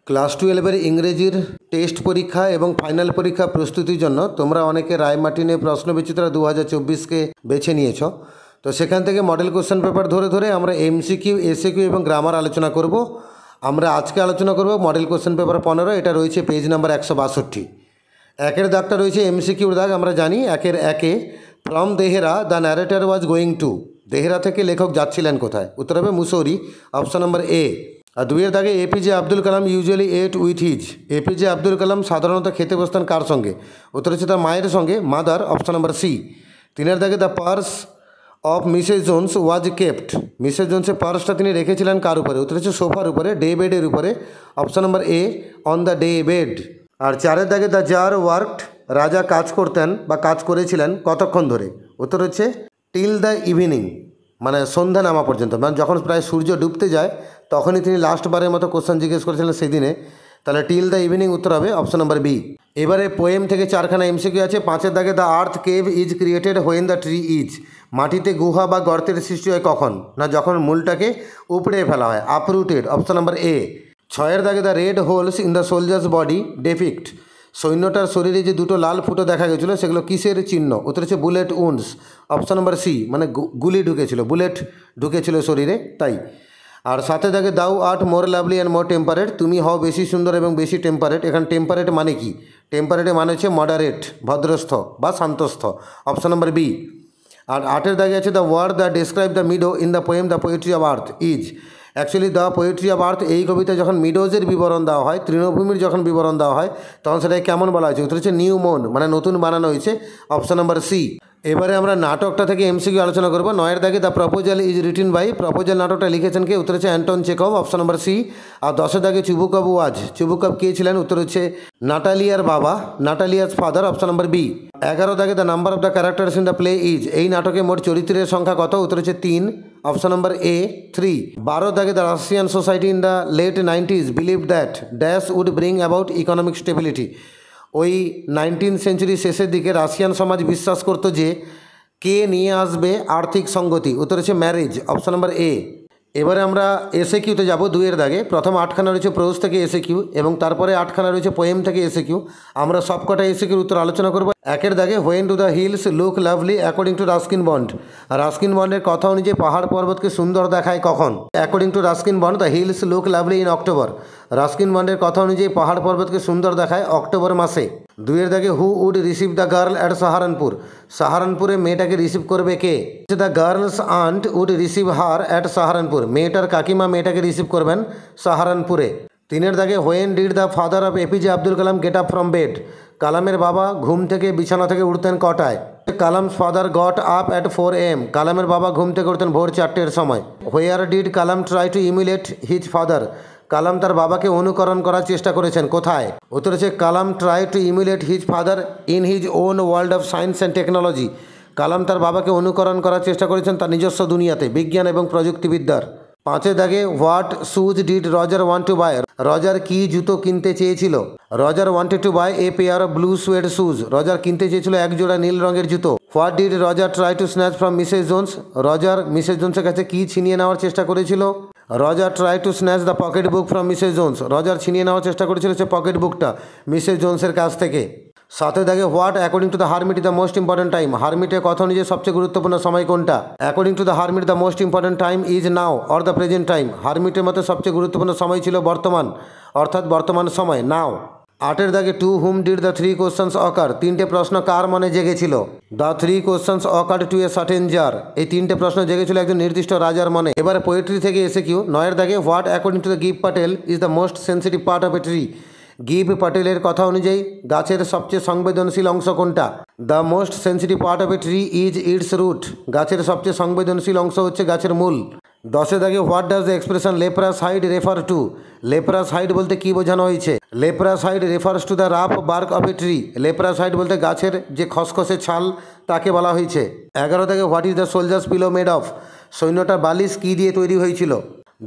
Class 12-এর ইংরেজির test পরীক্ষা এবং ফাইনাল পরীক্ষা প্রস্তুতির জন্য তোমরা অনেকে রায়মার্টিনের প্রশ্নবিচিত্রা 2024কে বেছে নিয়েছ। তো সেখান থেকে মডেল কোশ্চেন পেপার ধরে ধরে আমরা এমসিকিউ, এসএকিউ এবং গ্রামার আলোচনা করব। আমরা আজকে আলোচনা করব মডেল কোশ্চেন পেপার 15। এটা রয়েছে পেজ নাম্বার 162। একের দাগটা রয়েছে এমসিকিউর দাগ। আমরা জানি একের একে, from Dehra the narrator was going to. Dehra থেকে লেখক যাচ্ছিলেন কোথায়? উত্তর হবে মুসৌরি, অপশন নম্বর এ। আর দুইয়ের দাগে APJ Abdul Kalam usually eat with his. APJ Abdul Kalam সাধারণত খেতে বসতেন কার সঙ্গে? উত্তর হচ্ছে তার মায়ের সঙ্গে, মাদার, অপশন নম্বর সি। তিনের দাগে the purse of Mrs Jones was kept. মিসেস জোন্সের পার্সটা তিনি রেখেছিলেন কার উপরে? উত্তর হচ্ছে সোফার উপরে, ডে বেডের উপরে, option number A, on the day bed. আর চারের দাগে দ্য জার ওয়ার্কড। রাজা কাজ করতেন বা কাজ করেছিলেন কতক্ষণ ধরে? উত্তর হচ্ছে টিল দ্য ইভিনিং, মানে সন্ধ্যা নামা পর্যন্ত, মানে যখন প্রায় সূর্য ডুবতে যায় তখনই তিনি লাস্টবারের মতো কোশ্চেন জিজ্ঞেস করেছিলেন সেদিনে। তাহলে টিল দ্য ইভিনিং উত্তর হবে অপশন নম্বর বি। এবারে পোয়েম থেকে চারখানা এমসিকিউ আছে। পাঁচের দাগে the earth cave is created when the tree is. মাটিতে গুহা বা গর্তের সৃষ্টি হয় কখন? না, যখন মূলটাকে উপড়ে ফেলা হয়, আপরুটেড, অপশন নম্বর এ। ছয়ের দাগে the red holes in the soldier's body depict. সৈন্যটার শরীরে যে দুটো লাল ফুটো দেখা গেছিলো সেগুলো কিসের চিহ্ন? উত্তর হচ্ছে bullet wounds, option number C, মানে গুলি ঢুকেছিল, বুলেট ঢুকেছিল শরীরে, তাই। আর সাথে দাগে দাউ art more lovely and more temperate. তুমি হও বেশি সুন্দর এবং বেশি টেম্পারেট। এখানে টেম্পারেট মানে কি? টেম্পারেটে মানে হচ্ছে মডারেট, ভদ্রস্থ বা শান্তস্থ, অপশন নম্বর বি। আর আটের দাগে আছে the word the describe the meadow in the poem the poetry of earth is. Actually the poetry of earth এই কবিতায় যখন মিডোজের বিবরণ দেওয়া হয়, তৃণভূমির যখন বিবরণ দেওয়া হয়, তখন সেটাকে কেমন বলা হয়েছে? উত্তর হচ্ছে নিউ মোন, মানে নতুন বানানো হয়েছে, অপশন নম্বর সি। এবারে আমরা নাটকটা থেকে এমসিকিউ আলোচনা করব। নয়ের দাগে the proposal is written by. Proposal নাটকটা লিখেছেন কে? উত্তর হচ্ছে Anton Chekhov, option number C. আর দশের দাগে চুবুকভ ওয়াজ। চুবুকভ কে ছিলেন? উত্তর হচ্ছে নাটালিয়ার বাবা, নাটালিয়াস ফাদার, অপশন নম্বর বি। 11 দাগে the number of the characters in the play is. এই নাটকে মোট চরিত্রের সংখ্যা কত? উত্তর হচ্ছে 3, অপশন নম্বর এ, 3। 12 দাগে the Russian society in the late 90s believe that dash would bring about economic stability. ওই 19th সেঞ্চুরি শেষের দিকে রাশিয়ান সমাজ বিশ্বাস করতো যে কে নিয়ে আসবে আর্থিক সংগতি? উত্তর হচ্ছে ম্যারেজ, অপশন নম্বর এ। এবারে আমরা এসএকিউতে যাব। দুইয়ের দাগে প্রথম 8খানা রয়েছে প্রোজ থেকে এসএকিউ এবং তারপরে 8খানা রয়েছে পোয়েম থেকে এসএকিউ। আমরা সবকটা এসএকিউর উত্তর আলোচনা করব। একের দাগে when to the hills look lovely according to Ruskin bond. Ruskin বন্ডের কথা অনুযায়ী পাহাড় পর্বতকে সুন্দর দেখায় কখন? According to Ruskin bond the hills look lovely in October. Ruskin বন্ডের কথা অনুযায়ী পাহাড় পর্বতকে সুন্দর দেখায় অক্টোবর মাসে। দুইয়ের দাগে who would receive the girl at Saharanpur. সাহারানপুরে মেয়েটাকে রিসিভ করবে কে? The girl's aunt would receive her at Saharanpur. মেয়েটার কাকিমা মেয়েটাকে রিসিভ করবেন সাহারানপুরে। তিনের দাগে when did the father of APJ Abdul Kalam get up from bed. কালামের বাবা ঘুম থেকে বিছানা থেকে উঠতেন কটায়? Kalam's father got up at 4 AM। কালামের বাবা ঘুম থেকে উঠতেন ভোর 4টের সময়। Where did Kalam try to emulate his father. Kalam তার বাবাকে অনুকরণ করার চেষ্টা করেছেন কোথায়? উত্তর হচ্ছে Kalam try to emulate his father in his own world of science and technology. Kalam তার বাবাকে অনুকরণ করার চেষ্টা করেছেন তার নিজস্ব দুনিয়াতে, বিজ্ঞান এবং প্রযুক্তিবিদ্যার। 5 দাগে what shoes did Roger want to buy. Roger কি জুতো কিনতে চেয়েছিল? Roger wanted to buy a pair of blue suede shoes. Roger কিনতে চেয়েছিল এক জোড়া নীল রঙের জুতো। What did Roger try to snatch from Mrs Jones. Roger Mrs জোন্সের কাছে কি ছিনিয়ে নেওয়ার চেষ্টা করেছিল? Roger try to snatch the pocket book from Mrs Jones. Roger ছিনিয়ে নেওয়ার চেষ্টা করেছিল সে পকেট বুকটা মিসেস জোন্সের কাছ থেকে। 7 দাগে what according to the hermit the most important time. হারমিটের কথা অনুযায়ী সবচেয়ে গুরুত্বপূর্ণ সময় কোনটা? According to the hermit the most important time is now or the present time. হারমিটের মতে সবচেয়ে গুরুত্বপূর্ণ সময় ছিল বর্তমান, অর্থাৎ বর্তমান সময়, নাও। 8 দাগে to whom did the 3 questions occur. 3টে প্রশ্ন কার মনে জেগেছিল? The 3 questions occur to a certain tsar. এই 3টে প্রশ্ন জেগেছিল একজন নির্দিষ্ট রাজার মনে। এবারে পোয়েট্রি থেকে এসএকিউ। 9 দাগে what according to the Gieve Patel is the most sensitive part of a tree. Gieve প্যাটেলের কথা অনুযায়ী গাছের সবচেয়ে সংবেদনশীল অংশ কোনটা? The most sensitive part of a tree is its root. গাছের সবচেয়ে সংবেদনশীল অংশ হচ্ছে গাছের মূল। 10 দাগে what does the expression leprous hide refer to. Leprous hide বলতে কি বোঝানো হয়েছে? Leprous hide refers to the rough bark of a tree. লেপ্রাস hide বলতে গাছের যে খসখসে ছাল তাকে বলা হয়েছে। 11 দাগে what is the soldier's pillow made of. সৈন্যটার বালিশ কি দিয়ে তৈরি হয়েছিল?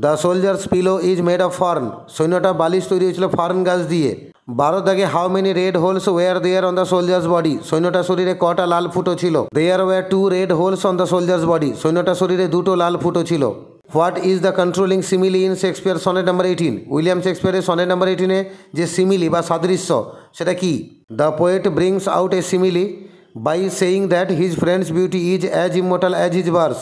The soldier's pillow is made of fern. সৈন্যটা বালিশ তৈরি হয়েছিল ফার্ন গাছ দিয়ে। 12 দাগে how many red holes were there on the soldier's body. সৈন্যটার শরীরে কটা লাল ফুটো ছিল? There were 2 red holes on the soldier's body. সৈন্যটার শরীরে 2টো লাল ফুটো ছিল। What is the controlling simile in Shakespeare sonnet number 18? William শেক্সপিয়ারের সনেট নাম্বার 18-এ যে সিমিলি বা সাদৃশ্য সেটা কি? The poet brings out a simile by saying that his friend's beauty is as immortal as his verse.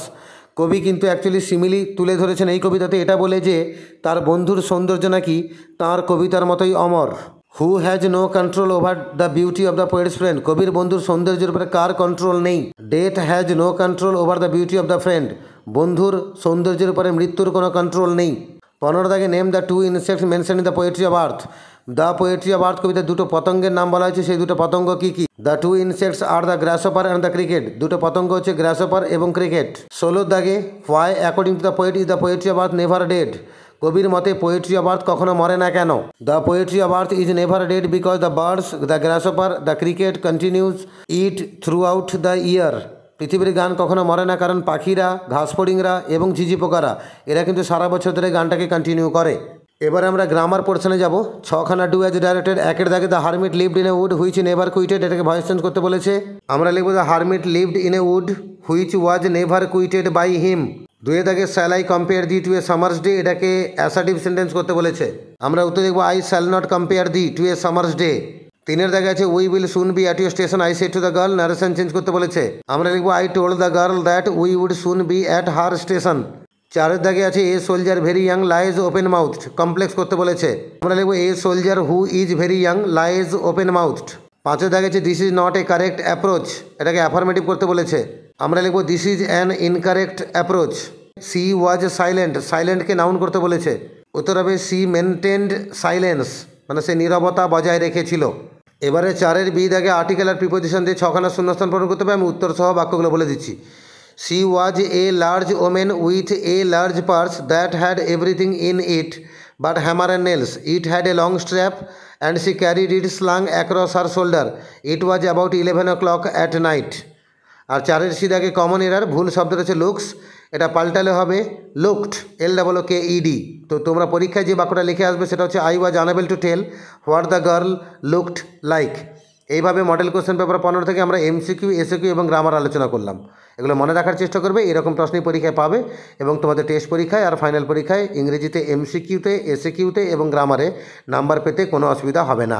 কবি কিন্তু actually simile তুলে ধরেছেন এই কবিতাতে এটা বলে যে তার বন্ধুর সৌন্দর্য নাকি তাঁর কবিতার মতোই অমর। Who has no control over the beauty of the poet's friend? কবির বন্ধুর সৌন্দর্যের উপরে কার কন্ট্রোল নেই? Death has no control over the beauty of the friend? বন্ধুর সৌন্দর্যের উপরে মৃত্যুর কোনো কন্ট্রোল নেই। 15 দাগে name the two insects mention in the poetry of earth. The poetry of earth কবিতায় দুটো পতঙ্গের নাম বলা হয়েছে, সেই দুটো পতঙ্গ কী কী? The two insects R the grasshopper and the cricket. দুটো পতঙ্গ হচ্ছে গ্রাসহপার এবং ক্রিকেট। 16 দাগে why according to the poet is the poetry of earth never dead? কবির মতে পোয়েট্রি অফ আর্থ কখনো মরে না কেন? The poetry of earth is never dead because the birds, the grasshopper, the cricket continues it throughout the year. পৃথিবীর গান কখনো মরে না কারণ পাখিরা, ঘাসফড়িংরা এবং ঝিঝি পোকারা এরা কিন্তু সারা বছর ধরে গানটাকে কন্টিনিউ করে। এবার আমরা গ্রামার পোর্শনে যাব। 6খানা ডু অ্যাজ ডাইরেক্টেড। 1-এর দাগে the hermit lived in a wood which never quitted, এটাকে ভয়েস চেঞ্জ করতে বলেছে। আমরা লিখব the hermit lived in a wood which was never quitted by him. 2-এর দাগে shall I compare thee to a summer's day, এটাকে assertive sentence করতে বলেছে। আমরা উত্তর দেখব I shall not compare thee to a summer's day. 3-এর দাগে আছে we will soon be at your station I said to the girl, narration change করতে বলেছে। আমরা লিখব I told the girl that we would soon be at her station. 4-এর দাগে আছে a soldier very young lies open mouthed, complex করতে বলেছে। আমরা লিখব a soldier who is very young lies open mouthed. 5-এর দাগে আছে this is not a correct approach, এটাকে অ্যাফার্মেটিভ করতে বলেছে। আমরা লিখব this is an incorrect approach. She was silent, সাইলেন্টকে নাউন করতে বলেছে। উত্তর হবে সি মেনটেন্ড সাইলেন্স, মানে সে নীরবতা বজায় রেখেছিল। এবারে 4-এর বি দাগে আর্টিকেল আর প্রিপোজিশন দিয়ে 6খানা শূন্যস্থান পূরণ করতে হবে। আমি উত্তর সহ বাক্যগুলো বলে দিচ্ছি। She was a large woman with a large purse that had everything in it but hammer and nails. It had a long strap and she carried it slung across her shoulder. It was about 11 o'clock at night. আর 4-এর C দাগে common error, ভুল শব্দটা হচ্ছে looks, এটা পাল্টালে হবে looked, LOOKED। তো তোমরা পরীক্ষায় যে বাক্যটা লিখে আসবে সেটা হচ্ছে I was unable to tell what the girl looked like. এইভাবে মডেল কোশ্চেন পেপার 15 থেকে আমরা MCQ, SAQ এবং গ্রামার আলোচনা করলাম। এগুলো মনে রাখার চেষ্টা করবে, এরকম প্রশ্নই পরীক্ষায় পাবে এবং তোমাদের টেস্ট পরীক্ষায় আর ফাইনাল পরীক্ষায় ইংরেজিতে MCQতে, SAQতে এবং গ্রামারে নাম্বার পেতে কোনো অসুবিধা হবে না।